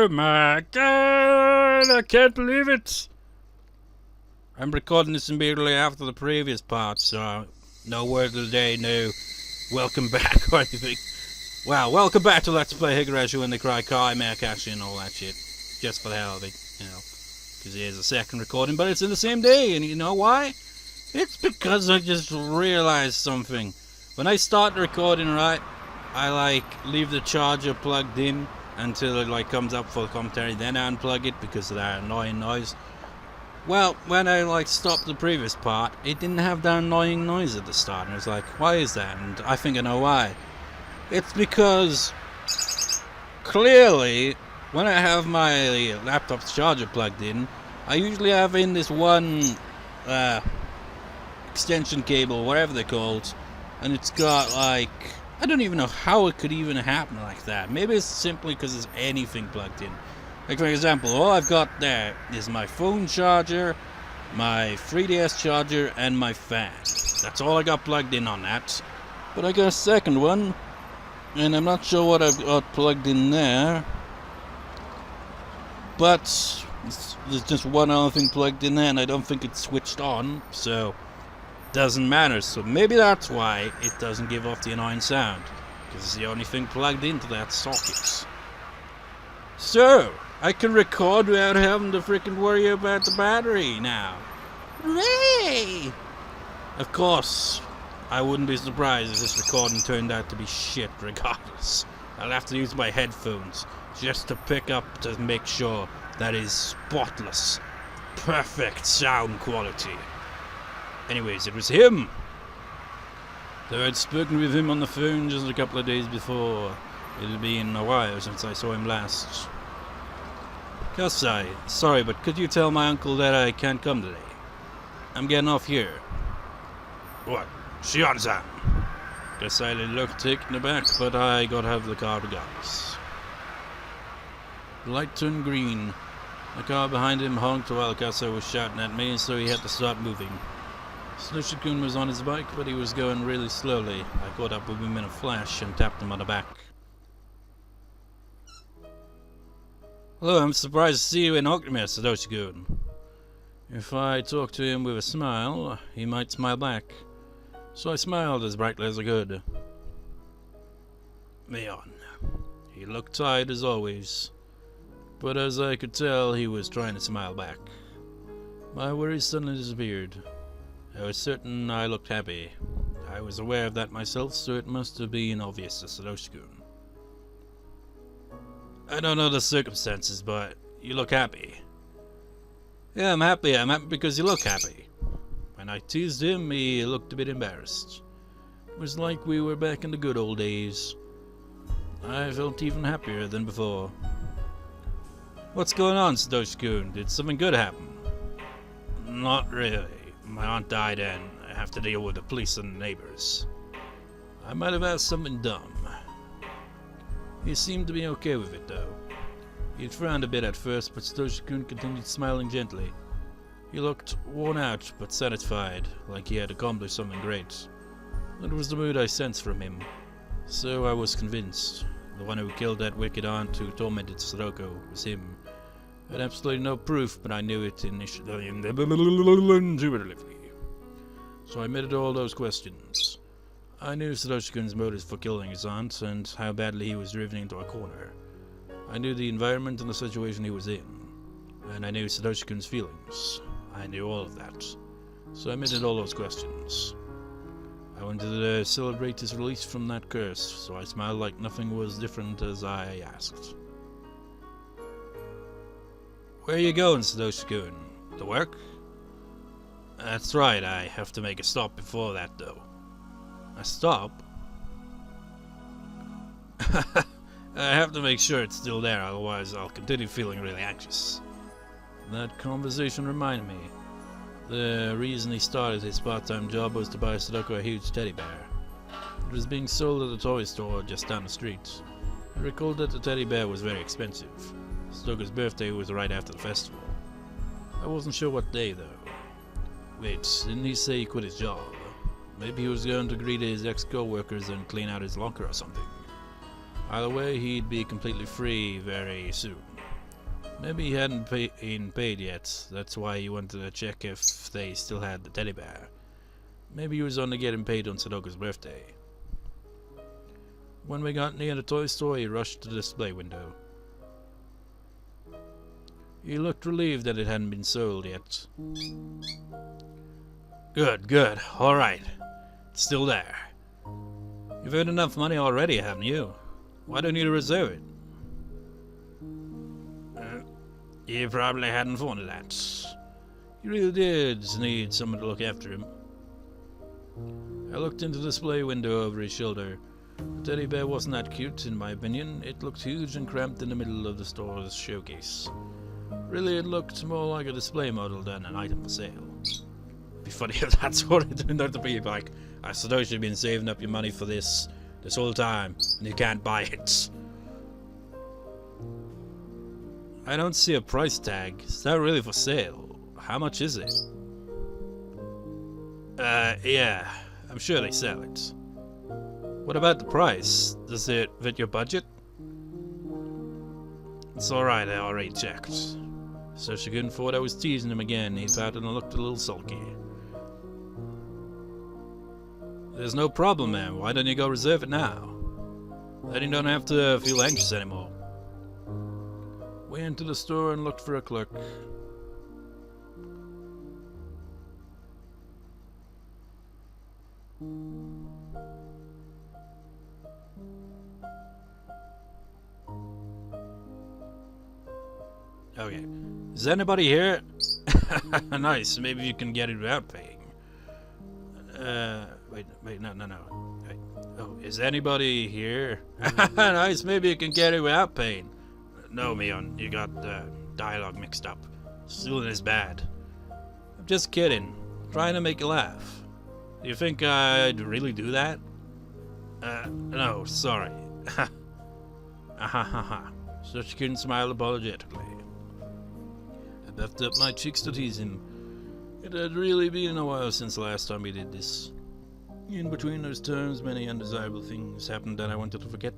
Oh my god, I can't believe it. I'm recording this immediately after the previous part, so no word of the day, no welcome back or anything. Wow, welcome back to Let's Play Higurashi when they cry Kai, Meakashi and all that shit. Just for the hell of it, you know. Because here's a second recording, but it's in the same day, and you know why? It's because I just realized something. When I start recording, right, I leave the charger plugged in until it comes up for the commentary, then I unplug it because of that annoying noise. Well, when I stopped the previous part, it didn't have that annoying noise at the start, and I was like, why is that? And I think I know why. It's because clearly when I have my laptop's charger plugged in, I usually have in this one extension cable, whatever they're called, and it's got I don't even know how it could even happen like that. Maybe it's simply because there's anything plugged in. Like for example, all I've got there is my phone charger, my 3DS charger, and my fan. That's all I got plugged in on that. But I got a second one, and I'm not sure what I've got plugged in there. But there's just one other thing plugged in there, and I don't think it's switched on, so doesn't matter. So maybe that's why it doesn't give off the annoying sound, because it's the only thing plugged into that socket. So I can record without having to freaking worry about the battery now. Hooray! Of course, I wouldn't be surprised if this recording turned out to be shit regardless. I'll have to use my headphones just to pick up to make sure that is spotless, perfect sound quality. Anyways, it was him. Though I'd spoken with him on the phone just a couple of days before. It had been a while since I saw him last. Kasai, sorry, but could you tell my uncle that I can't come today? I'm getting off here. What? Shion-san? Kasai looked taken aback, but I gotta have the car regardless. The light turned green. The car behind him honked while Kasai was shouting at me, so he had to start moving. Satoshi-kun was on his bike, but he was going really slowly. I caught up with him in a flash and tapped him on the back. Hello, I'm surprised to see you in Okami, Satoshi-kun. If I talk to him with a smile, he might smile back. So I smiled as brightly as I could. Meon. He looked tired as always, but as I could tell, he was trying to smile back. My worries suddenly disappeared. I was certain I looked happy. I was aware of that myself, so it must have been obvious to Satoshi-kun. I don't know the circumstances, but you look happy. Yeah, I'm happy. I'm happy because you look happy. When I teased him, he looked a bit embarrassed. It was like we were back in the good old days. I felt even happier than before. What's going on, Satoshi-kun? Did something good happen? Not really. My aunt died and I have to deal with the police and the neighbors. I might have asked something dumb. He seemed to be okay with it though. He frowned a bit at first, but Satoshi-kun continued smiling gently. He looked worn out but satisfied, like he had accomplished something great. That was the mood I sensed from him. So I was convinced. The one who killed that wicked aunt who tormented Satoko was him. I had absolutely no proof, but I knew it initially. So I admitted all those questions. I knew Satoshi-kun's motives for killing his aunt, and how badly he was driven into a corner. I knew the environment and the situation he was in. And I knew Satoshi-kun's feelings. I knew all of that. So I admitted all those questions. I wanted to celebrate his release from that curse, so I smiled like nothing was different as I asked. Where are you going, Satoshi-kun? To work? That's right, I have to make a stop before that, though. A stop? I have to make sure it's still there, otherwise I'll continue feeling really anxious. That conversation reminded me. The reason he started his part-time job was to buy Satoko a huge teddy bear. It was being sold at a toy store just down the street. I recalled that the teddy bear was very expensive. Satoko's birthday was right after the festival. I wasn't sure what day though. Wait, didn't he say he quit his job? Maybe he was going to greet his ex-co-workers and clean out his locker or something. Either way, he'd be completely free very soon. Maybe he hadn't paid yet. That's why he wanted to check if they still had the teddy bear. Maybe he was only getting paid on Satoko's birthday. When we got near the toy store, he rushed to the display window. He looked relieved that it hadn't been sold yet. Good. Alright. It's still there. You've earned enough money already, haven't you? Why don't you reserve it? You probably hadn't thought of that. He really did need someone to look after him. I looked into the display window over his shoulder. The teddy bear wasn't that cute, in my opinion. It looked huge and cramped in the middle of the store's showcase. Really, it looked more like a display model than an item for sale. It'd be funny if that's what it turned out to be. Like, Satoshi, you've been saving up your money for this whole time, and you can't buy it. I don't see a price tag. Is that really for sale? How much is it? Yeah. I'm sure they sell it. What about the price? Does it fit your budget? It's alright, I already checked. Satoshi thought I was teasing him again. He pouted and looked a little sulky. There's no problem, man. Why don't you go reserve it now? Then you don't have to feel anxious anymore. We entered the store and looked for a clerk. Okay. Is anybody here? Nice. Maybe you can get it without paying. Wait, no. Wait. Oh, is anybody here? Nice. Maybe you can get it without paying. No, Mion, you got the dialogue mixed up. Stealing is bad. I'm just kidding. Trying to make you laugh. Do you think I'd really do that? No, sorry. Ahahaha. Satoshi smiled apologetically. I puffed up my cheeks to tease him. It had really been a while since the last time we did this. In between those terms, many undesirable things happened that I wanted to forget.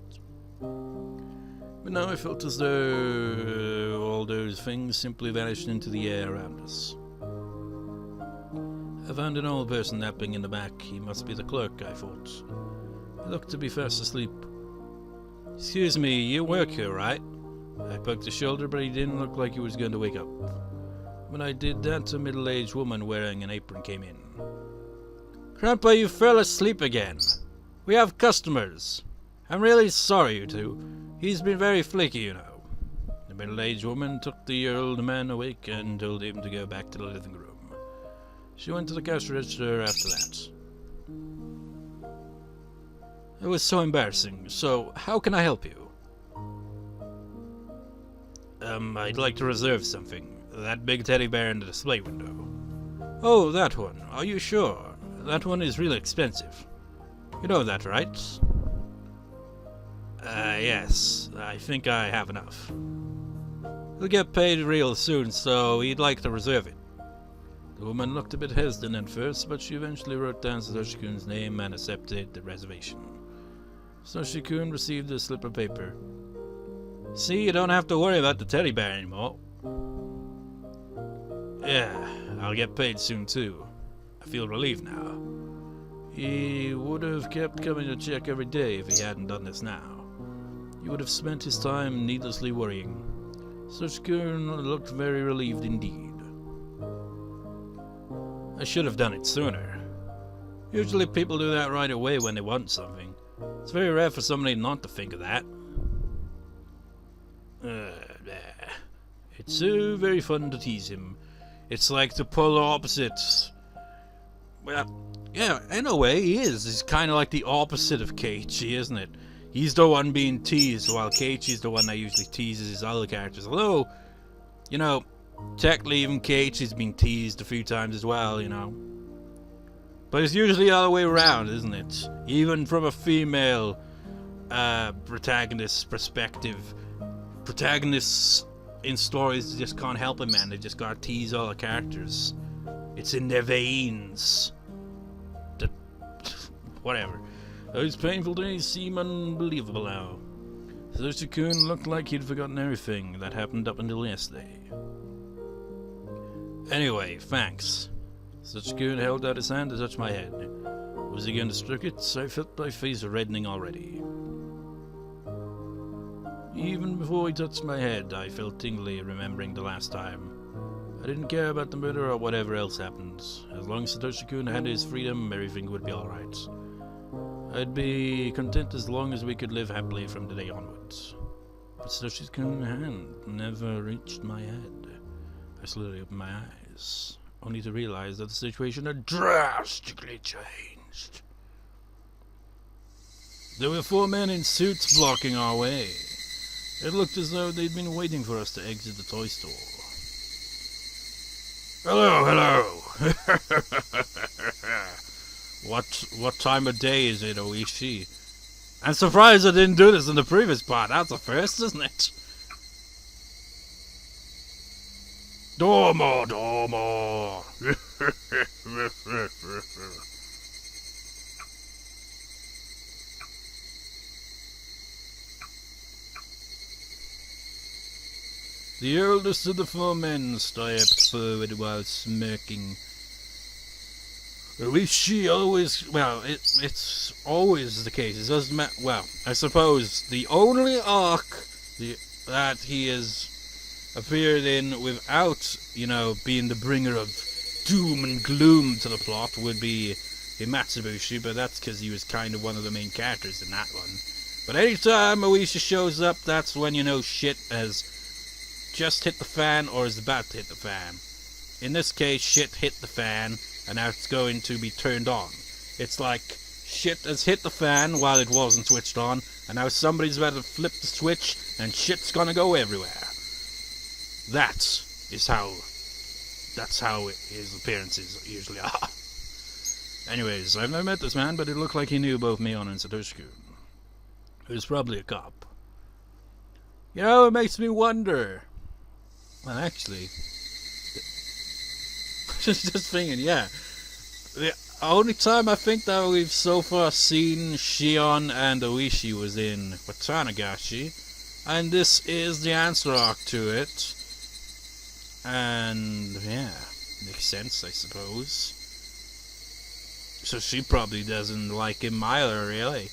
But now I felt as though all those things simply vanished into the air around us. I found an old person napping in the back. He must be the clerk, I thought. He looked to be fast asleep. Excuse me, you work here, right? I poked his shoulder, but he didn't look like he was going to wake up. When I did that, a middle-aged woman wearing an apron came in. Grandpa, you fell asleep again. We have customers. I'm really sorry, you two. He's been very flaky, you know. The middle-aged woman took the old man awake and told him to go back to the living room. She went to the cash register after that. It was so embarrassing. So, how can I help you? I'd like to reserve something. That big teddy bear in the display window. Oh, that one. Are you sure? That one is really expensive. You know that, right? Yes. I think I have enough. He'll get paid real soon, so he'd like to reserve it. The woman looked a bit hesitant at first, but she eventually wrote down Satoshi-kun's name and accepted the reservation. Satoshi-kun received the slip of paper. See, you don't have to worry about the teddy bear anymore. Yeah, I'll get paid soon too. I feel relieved now. He would have kept coming to check every day if he hadn't done this now. He would have spent his time needlessly worrying. Satoshi-kun looked very relieved indeed. I should have done it sooner. Usually people do that right away when they want something. It's very rare for somebody not to think of that. It's so very fun to tease him. It's like the polar opposites. Well, yeah, in a way he is. He's kind of like the opposite of Keiichi, isn't it? He's the one being teased, while Keiichi's the one that usually teases his other characters. Although, you know, technically even Keiichi's been teased a few times as well, you know. But it's usually the other way around, isn't it? Even from a female protagonist's perspective. Protagonists in stories just can't help it, man. They just gotta tease all the characters. It's in their veins. Whatever. Those painful days seem unbelievable now. Satoshi-kun looked like he'd forgotten everything that happened up until yesterday. Anyway, thanks. Satoshi-kun held out his hand to touch my head. Was he going to stroke it? I felt my face reddening already. Even before he touched my head, I felt tingly remembering the last time. I didn't care about the murder or whatever else happened. As long as Satoshi-kun had his freedom, everything would be alright. I'd be content as long as we could live happily from today onwards. But Satoshi's-kun's hand never reached my head. I slowly opened my eyes, only to realize that the situation had drastically changed. There were 4 men in suits blocking our way. It looked as though they'd been waiting for us to exit the toy store. Hello! What time of day is it, Ooishi? I'm surprised I didn't do this in the previous part. That's a first, isn't it? Domo! The eldest of the 4 men stepped forward while smirking. Ooishi always... Well, it's always the case. It doesn't matter... Well, I suppose the only arc that he has appeared in without, being the bringer of doom and gloom to the plot would be Himatsubushi, but that's because he was kind of one of the main characters in that one. But anytime Ooishi shows up, that's when shit has just hit the fan or is about to hit the fan. In this case, shit hit the fan, and now it's going to be turned on. It's like shit has hit the fan while it wasn't switched on, and now somebody's about to flip the switch, and shit's gonna go everywhere. That's how his appearances usually are. Anyways, I've never met this man, but it looked like he knew both Mion and Satoshi-kun. He was probably a cop. It makes me wonder. Well, actually, just thinking, yeah. The only time I think that we've so far seen Shion and Ooishi was in Higurashi, and this is the answer arc to it. And yeah, makes sense, I suppose. So she probably doesn't like him either, really.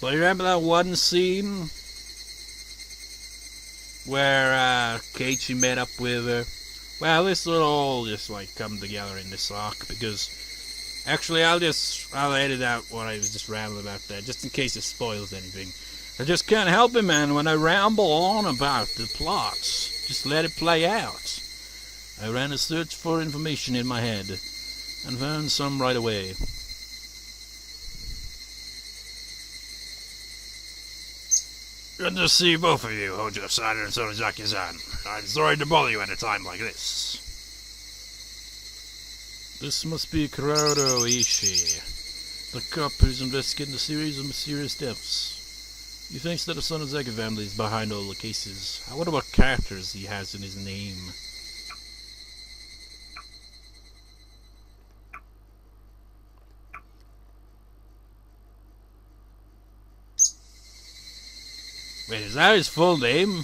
But you remember that one scene where Keiichi met up with her? Well, this will all just come together in this arc, because actually I'll edit out what I was just rambling about there, just in case it spoils anything. I just can't help it, man, when I ramble on about the plots. Just let it play out. I ran a search for information in my head, and found some right away. Good to see both of you, Hojo-san and Sonozaki-san. I'm sorry to bother you at a time like this. This must be Kurado Ooishi, the cop who's investigating a series of mysterious deaths. He thinks that the Sonozaki family is behind all the cases. I wonder what characters he has in his name. Wait, is that his full name?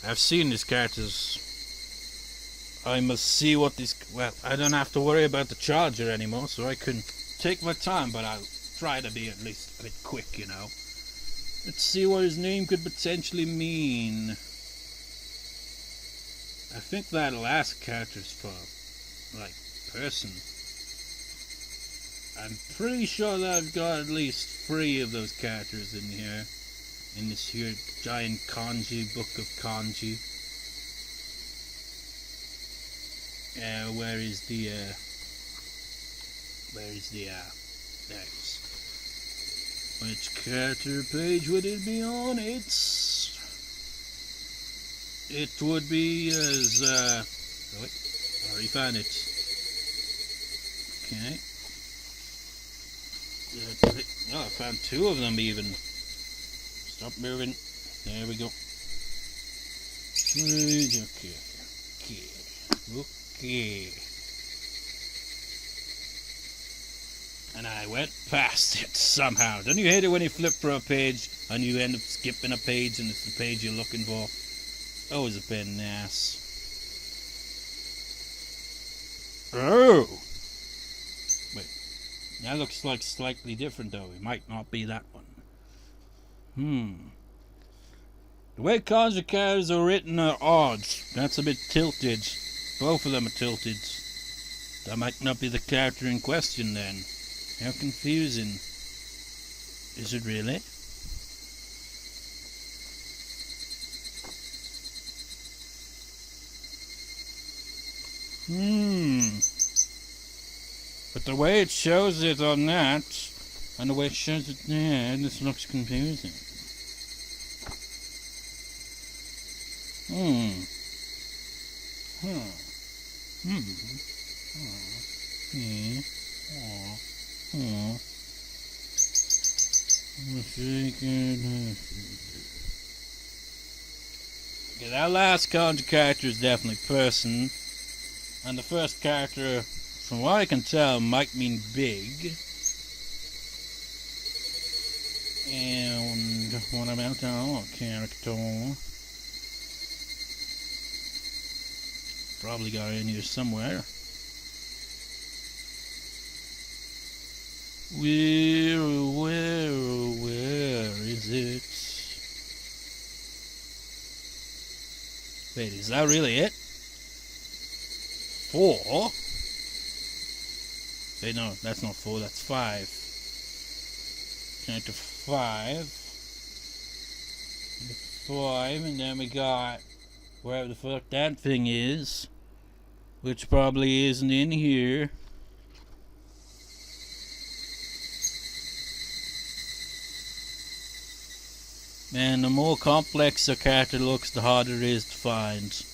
I've seen these characters. I must see what these... Well, I don't have to worry about the charger anymore, so I can take my time, but I'll try to be at least a bit quick, Let's see what his name could potentially mean. I think that last character's for, person. I'm pretty sure that I've got at least 3 of those characters in here. In this here giant kanji, book of kanji. Where is the, there it is. Which character page would it be on? It would be as, oh wait, I already found it. Okay. Oh, I found 2 of them even. Stop moving. There we go. Okay. And I went past it somehow. Don't you hate it when you flip for a page and you end up skipping a page and it's the page you're looking for? Always a pain in the ass. Oh! Wait. That looks like slightly different though. It might not be that one. The way kanji characters are written are odd. That's a bit tilted. Both of them are tilted. That might not be the character in question then. How confusing. Is it really? But the way it shows it on that, and the way it shows it there, this looks confusing. Okay, that last kanji character is definitely person, and the first character, from what I can tell, might mean big. And what about our character? Probably got it in here somewhere. Where is it? Wait, is that really it? 4? Wait, no, that's not 4, that's 5. Count to 5. 5, and then we got wherever the fuck that thing is, which probably isn't in here. Man, the more complex a character looks, the harder it is to find.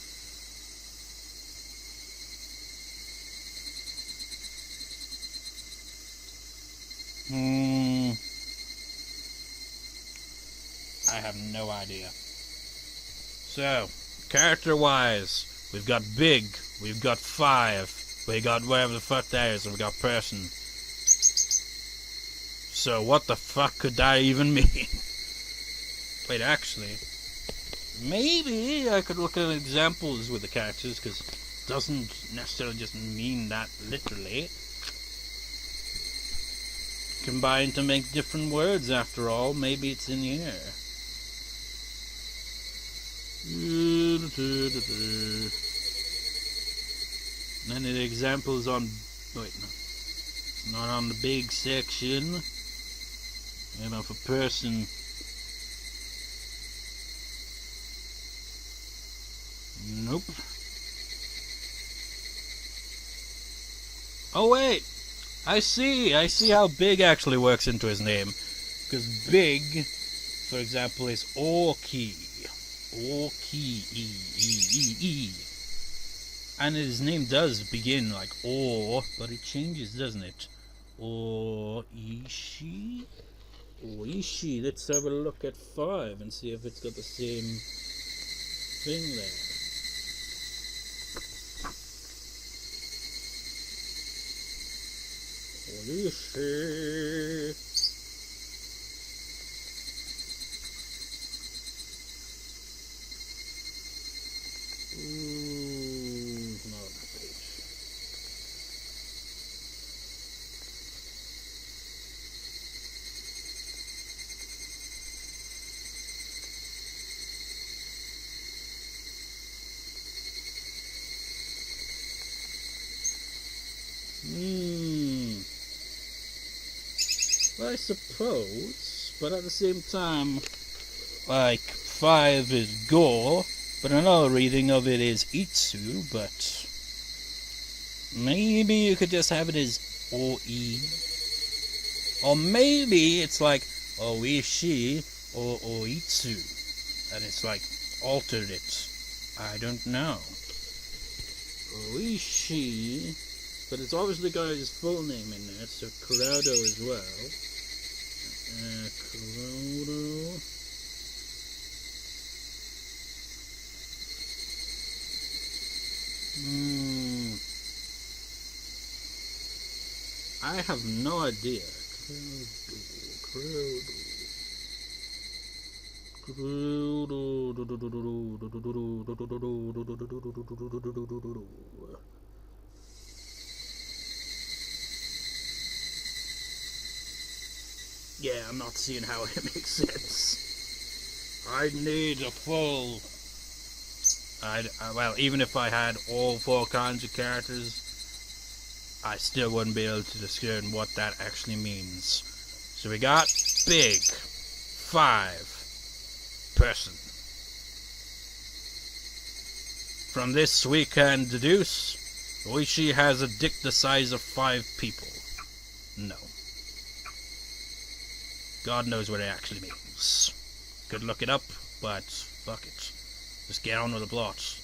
I have no idea. So, character-wise, we've got big, we've got 5, we got whatever the fuck that is, and we got person. So, what the fuck could that even mean? Wait, actually, maybe I could look at examples with the characters, because it doesn't necessarily just mean that literally. Combined to make different words, after all. Maybe it's in here. Then the examples on... Wait, no. Not on the big section. Maybe for person... Nope. Oh wait! I see how big actually works into his name. Because big, for example, is Oki. Oki. And his name does begin like O, but it changes, doesn't it? Ooishi? Ooishi. Let's have a look at 5 and see if it's got the same thing there. Ooishi. Not on that page. Well, I suppose, but at the same time, like, 5 is Go, but another reading of it is Itsu, but maybe you could just have it as O-E. Or maybe it's like Ooishi or Oitsu, and it's like altered it. I don't know. Ooishi, but it's obviously got his full name in there, so Kurado as well. Kurado. I I have no idea. Yeah, I'm not seeing how it makes sense. I need a full... well, even if I had all 4 kinds of characters, I still wouldn't be able to discern what that actually means. So we got big, 5 person. From this we can deduce Ooishi has a dick the size of 5 people. No. God knows what it actually means. Could look it up, but fuck it. Just get on with the plot.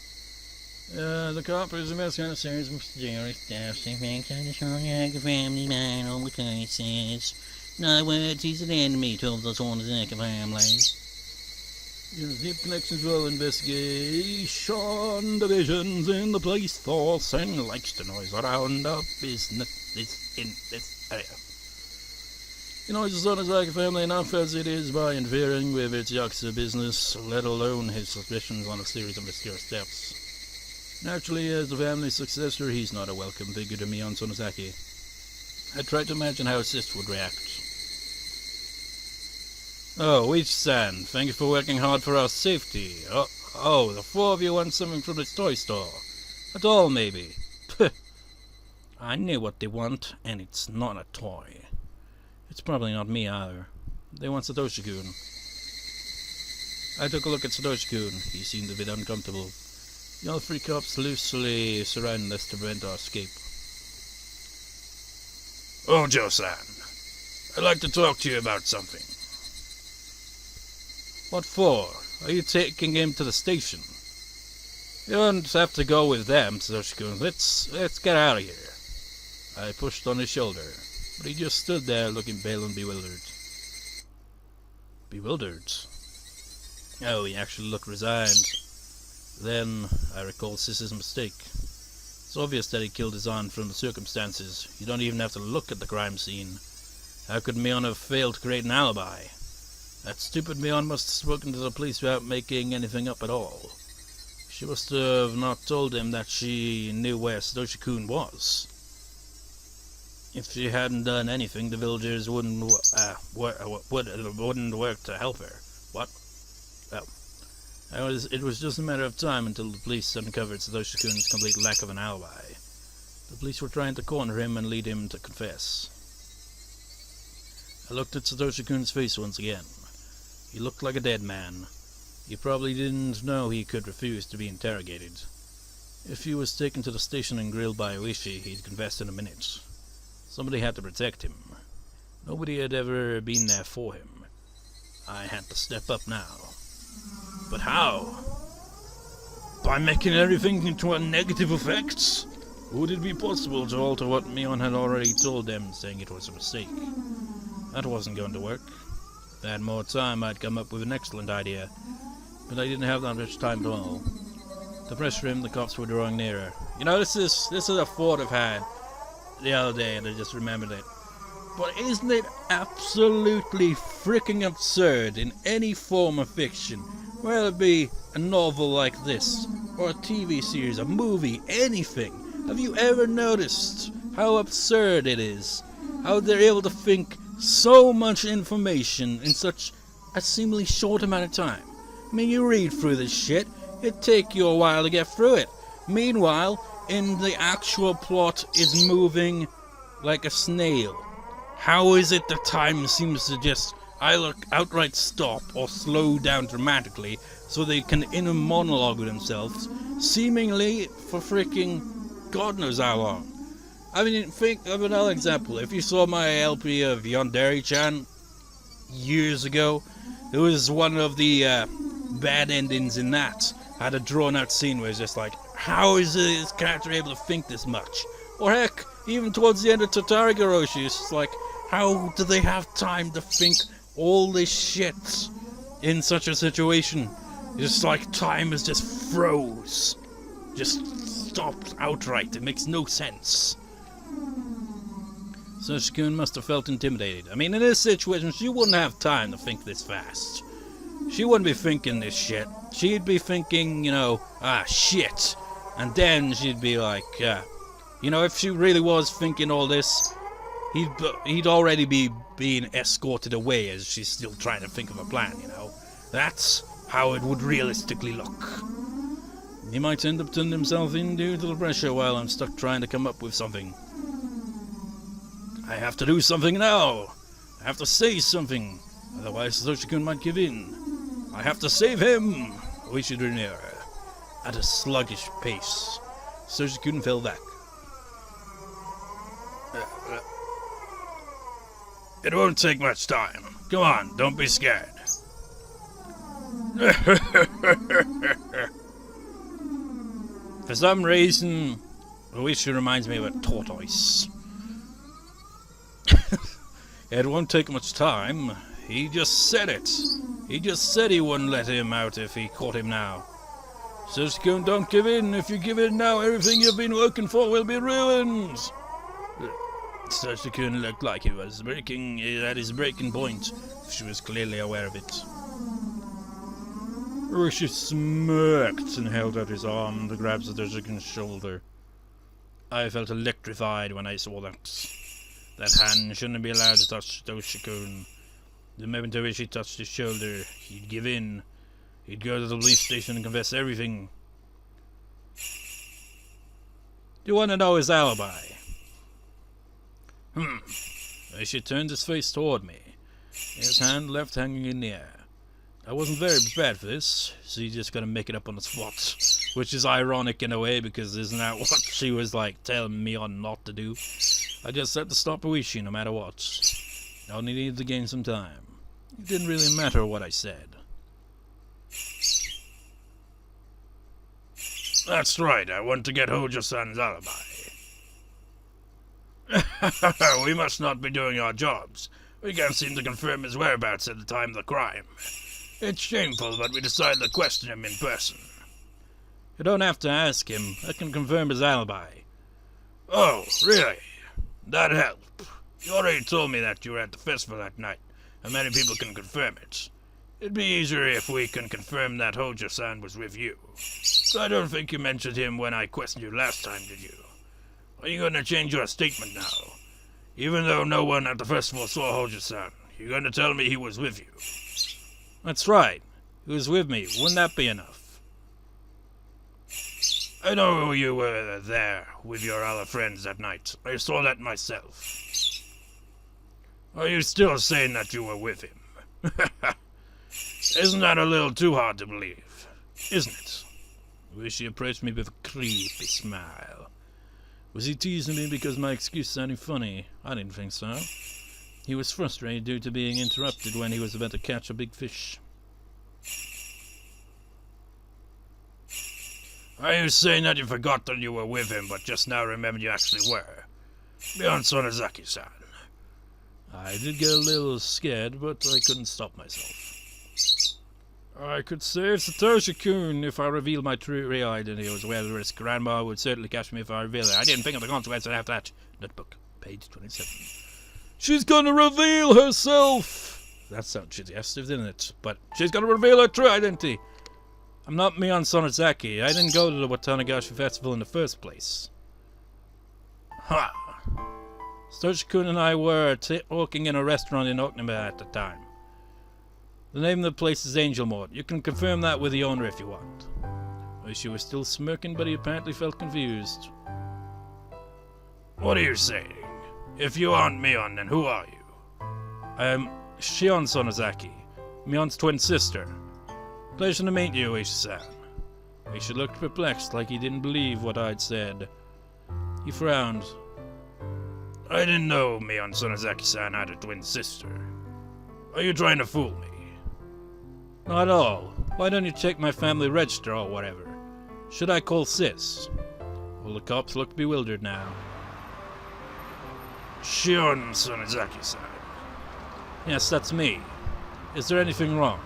The cop is a mess kind of serious mysterious stuff. She thinks I'm a strong family man on the cases. No words, he's an enemy to the sworn family. Deep connections will investigation divisions in the police force and likes to noise around the business in this area. He knows the son is like a family enough as it is by interfering with its yakuza business, let alone his suspicions on a series of mysterious steps. Naturally, as the family successor, he's not a welcome figure to me on Sonosaki. I tried to imagine how Sis would react. Oh, Ooishi-san, thank you for working hard for our safety. Oh, the 4 of you want something from this toy store. A doll, maybe. I know what they want, and it's not a toy. It's probably not me either. They want Satoshi-kun. I took a look at Satoshi-kun. He seemed a bit uncomfortable. The other 3 cops loosely surrounded us to prevent our escape. Oh, Joe-san, I'd like to talk to you about something. What for? Are you taking him to the station? You don't have to go with them, Satoshi-kun. Let's get out of here. I pushed on his shoulder, but he just stood there looking pale and bewildered. Bewildered? Oh, he actually looked resigned. Then I recalled Sis's mistake. It's obvious that he killed his aunt from the circumstances. You don't even have to look at the crime scene. How could Mion have failed to create an alibi? That stupid Mion must have spoken to the police without making anything up at all. She must have not told him that she knew where Satoshi-kun was. If she hadn't done anything, the villagers wouldn't work to help her. What? Well, it was just a matter of time until the police uncovered Satoshi-kun's complete lack of an alibi. The police were trying to corner him and lead him to confess. I looked at Satoshi-kun's face once again. He looked like a dead man. He probably didn't know he could refuse to be interrogated. If he was taken to the station and grilled by Ooishi, he'd confess in a minute. Somebody had to protect him. Nobody had ever been there for him. I had to step up now. But how? By making everything into a negative effect? Would it be possible to alter what Mion had already told them, saying it was a mistake? That wasn't going to work. If I had more time, I'd come up with an excellent idea. But I didn't have that much time at all. To pressure him, the cops were drawing nearer. You know, this is a thought I've had the other day, and I just remembered it. But isn't it absolutely freaking absurd in any form of fiction, whether it be a novel like this, or a TV series, a movie, anything? Have you ever noticed how absurd it is? How they're able to think so much information in such a seemingly short amount of time. I mean, you read through this shit, it'd take you a while to get through it. Meanwhile, in the actual plot is moving like a snail. How is it that time seems to just either outright stop or slow down dramatically so they can inner monologue with themselves, seemingly for freaking God knows how long? I mean, think of another example. If you saw my LP of Yandere-chan years ago, it was one of the bad endings in that. Had a drawn-out scene where it's just like, how is this character able to think this much? Or heck, even towards the end of Totari Higurashi, it's just like, how do they have time to think all this shit in such a situation? It's like time is just froze. Just stopped outright. It makes no sense. Satoshi-kun must have felt intimidated. I mean, in this situation, she wouldn't have time to think this fast. She wouldn't be thinking this shit. She'd be thinking, shit. And then she'd be like, if she really was thinking all this, he'd already be being escorted away as she's still trying to think of a plan, That's how it would realistically look. He might end up turning himself in due to the pressure while I'm stuck trying to come up with something. I have to do something now. I have to say something. Otherwise Satoshi-kun might give in. I have to save him. Ooishi drew nearer. At a sluggish pace. Satoshi-kun fell back. It won't take much time. Come on, don't be scared. For some reason, Ooishi reminds me of a tortoise. It won't take much time. He just said it. He just said he wouldn't let him out if he caught him now. Satoshi-kun, don't give in. If you give in now, everything you've been working for will be ruined. Satoshi-kun looked like he was at his breaking point. She was clearly aware of it. Ooishi smirked and held out his arm to grab Satoshi-kun's shoulder. I felt electrified when I saw that. That hand shouldn't be allowed to touch Satoshi-kun. The moment Ooishi touched his shoulder, he'd give in. He'd go to the police station and confess everything. Do you want to know his alibi? Ooishi turned his face toward me, his hand left hanging in the air. I wasn't very prepared for this, so you just gotta make it up on the spot. Which is ironic in a way, because isn't that what she was like telling me on not to do? I just had to stop Ooishi no matter what. I only needed to gain some time. It didn't really matter what I said. That's right, I want to get Hojo-san's alibi. We must not be doing our jobs. We can't seem to confirm his whereabouts at the time of the crime. It's shameful, but we decided to question him in person. You don't have to ask him. I can confirm his alibi. Oh, really? That'd help. You already told me that you were at the festival that night, and many people can confirm it. It'd be easier if we can confirm that Hojo-san was with you. So I don't think you mentioned him when I questioned you last time, did you? Are you going to change your statement now? Even though no one at the festival saw Hojo-san, you're going to tell me he was with you? That's right. He was with me. Wouldn't that be enough? I know you were there with your other friends that night. I saw that myself. Are you still saying that you were with him? Isn't that a little too hard to believe? Isn't it? Ooishi approached me with a creepy smile. Was he teasing me because my excuse sounded funny? I didn't think so. He was frustrated due to being interrupted when he was about to catch a big fish. Are you saying that you forgot that you were with him, but just now remembered you actually were? Beyond Sonozaki-san. I did get a little scared, but I couldn't stop myself. I could save Satoshi-kun if I revealed my true real identity. It was well risk. Grandma would certainly catch me if I revealed it. I didn't think of the consequences after that. Notebook, page 27. She's gonna reveal herself! That sounds suggestive, didn't it? But she's gonna reveal her true identity. I'm not Mion Sonozaki. I didn't go to the Watanagashi festival in the first place. Ha! Satoshi-kun and I were working in a restaurant in Okinawa at the time. The name of the place is Angel Mort. You can confirm that with the owner if you want. She was still smirking, but he apparently felt confused. What are you saying? If you aren't Mion, then who are you? I am Shion Sonozaki, Mion's twin sister. Pleasure to meet you, Ooishi-san. Ooishi looked perplexed, like he didn't believe what I'd said. He frowned. I didn't know Mion Sonozaki-san had a twin sister. Are you trying to fool me? Not at all. Why don't you check my family register or whatever? Should I call Sis? Well, the cops looked bewildered now. Shion Sonozaki-san. Yes, that's me. Is there anything wrong?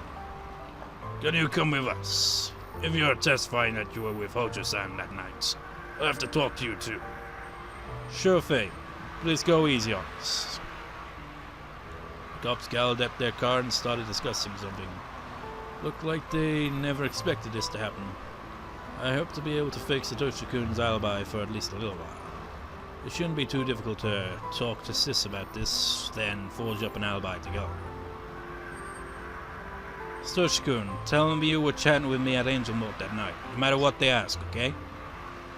Can you come with us? If you're testifying that you were with Hojo-san that night, I'll have to talk to you too. Sure thing. Please go easy on us. The cops galloped at their car and started discussing something. Looked like they never expected this to happen. I hope to be able to fix Satoshi-kun's alibi for at least a little while. It shouldn't be too difficult to talk to Sis about this, then forge up an alibi together. Satoshi-kun, tell them you were chatting with me at Angel Note that night, no matter what they ask, okay?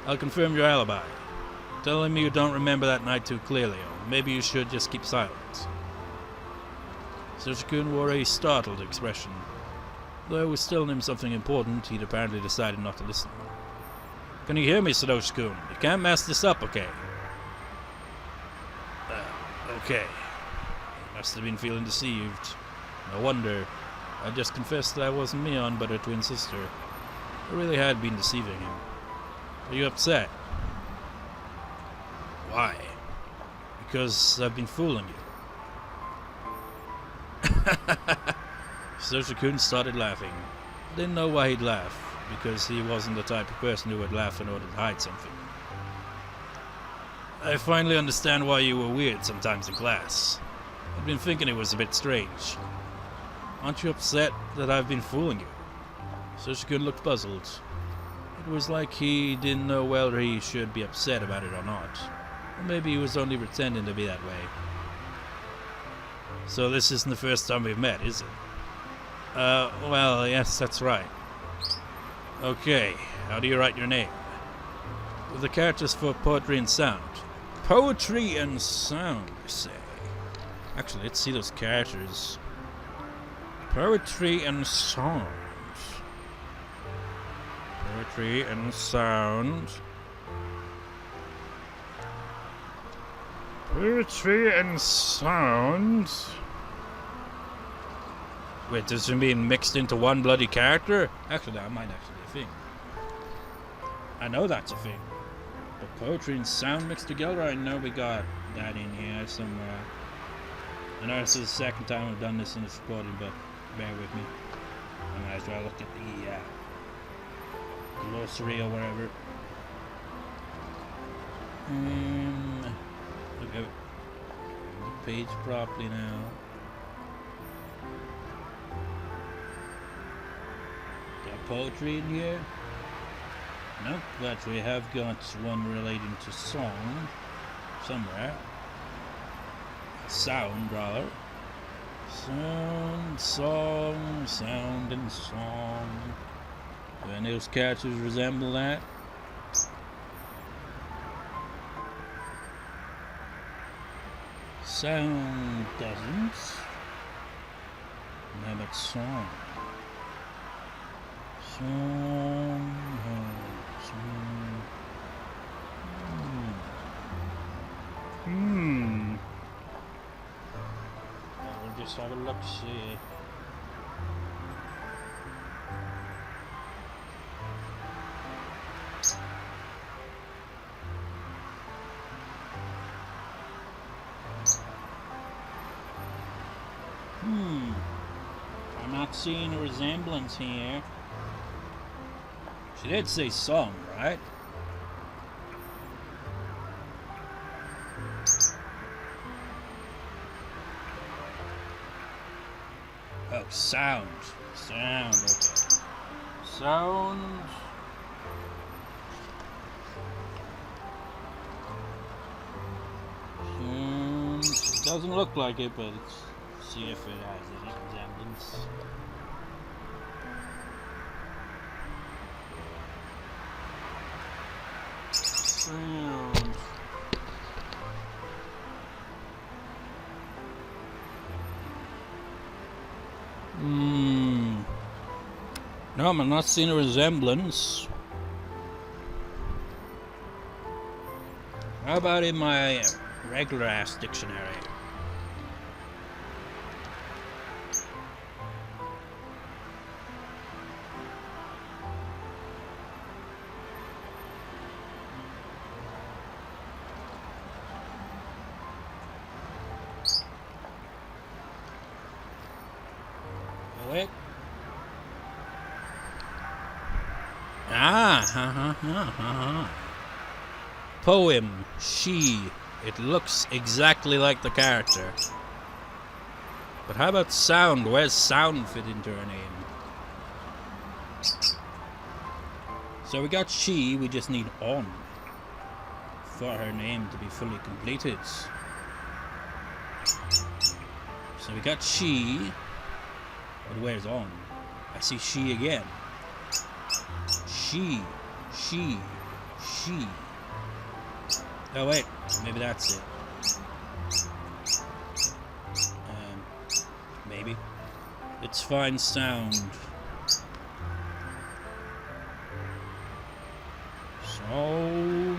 I'll confirm your alibi. Tell them you don't remember that night too clearly, or maybe you should just keep silent. Satoshi-kun wore a startled expression. Though I was telling him something important, he'd apparently decided not to listen. Can you hear me, Satoshi-kun? You can't mess this up, okay? Okay. He must have been feeling deceived. No wonder. I just confessed that I wasn't Mion, but her twin sister. I really had been deceiving him. Are you upset? Why? Because I've been fooling you. Satoshi-kun started laughing. I didn't know why he'd laugh, because he wasn't the type of person who would laugh in order to hide something. I finally understand why you were weird sometimes in class. I've been thinking it was a bit strange. Aren't you upset that I've been fooling you? Satoshi-kun looked puzzled. It was like he didn't know whether he should be upset about it or not. Or maybe he was only pretending to be that way. So this isn't the first time we've met, is it? Well, yes, that's right. Okay, how do you write your name? With the characters for poetry and sound. Poetry and sound, you say? Actually, let's see those characters. Poetry and sound. Poetry and sound. Poetry and sound. Wait, does it mean mixed into one bloody character? Actually, that might actually be a thing. I know that's a thing. But poetry and sound mixed together, I know we got that in here somewhere. I know this is the second time I've done this in this recording, but bear with me. I might as well look at the glossary or whatever. Look at the page properly now. Got poetry in here? Nope, but we have got one relating to song somewhere. Sound, rather. Sound, song, sound, and song. Do any of those characters resemble that? Sound doesn't. How about song? Song. We'll just have a look, see. I'm not seeing a resemblance here. She did say song, right? Oh, sound. Sound, okay. Sound. It doesn't look like it, but let's see if it has any resemblance. Sound. No, I'm not seeing a resemblance. How about in my regular ass dictionary? Wait. Poem, she, It looks exactly like the character. But how about sound? Where's sound fit into her name? So we got she, we just need on for her name to be fully completed. So we got she, but where's on? I see she again. She. Oh wait, maybe that's it. Maybe. Let's find sound. Sound.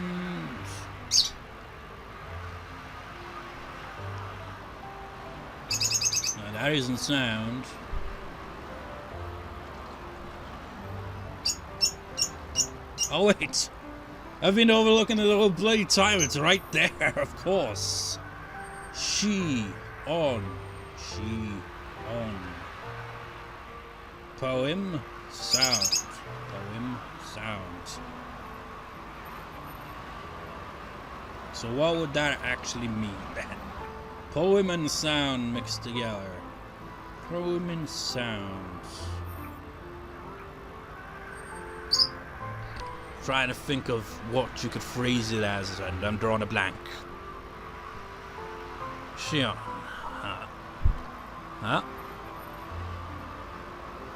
Now that isn't sound. Oh wait! I've been overlooking it the whole bloody time. It's right there, of course. She on. Poem sound. Poem sound. So what would that actually mean then? Poem and sound mixed together. Poem and sound. Trying to think of what you could phrase it as, and I'm drawing a blank. Shion. Huh?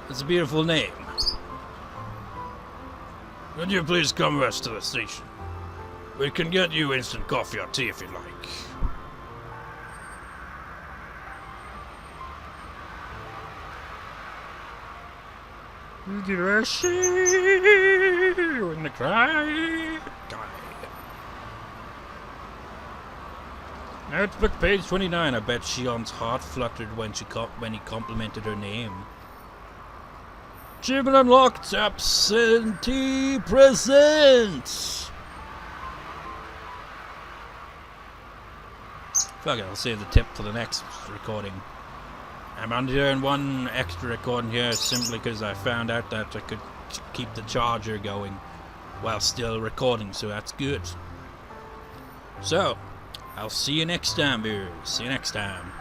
It's a beautiful name. Would you please come with us to the station? We can get you instant coffee or tea if you like. Higurashi, when the cry. Now it's book page 29. I bet Shion's heart fluttered when he complimented her name. Achievement unlocked. Absentee present. Fuck it, I'll save the tip for the next recording. I'm only doing one extra recording here simply because I found out that I could keep the charger going while still recording, so that's good. So, I'll see you next time, viewers. See you next time.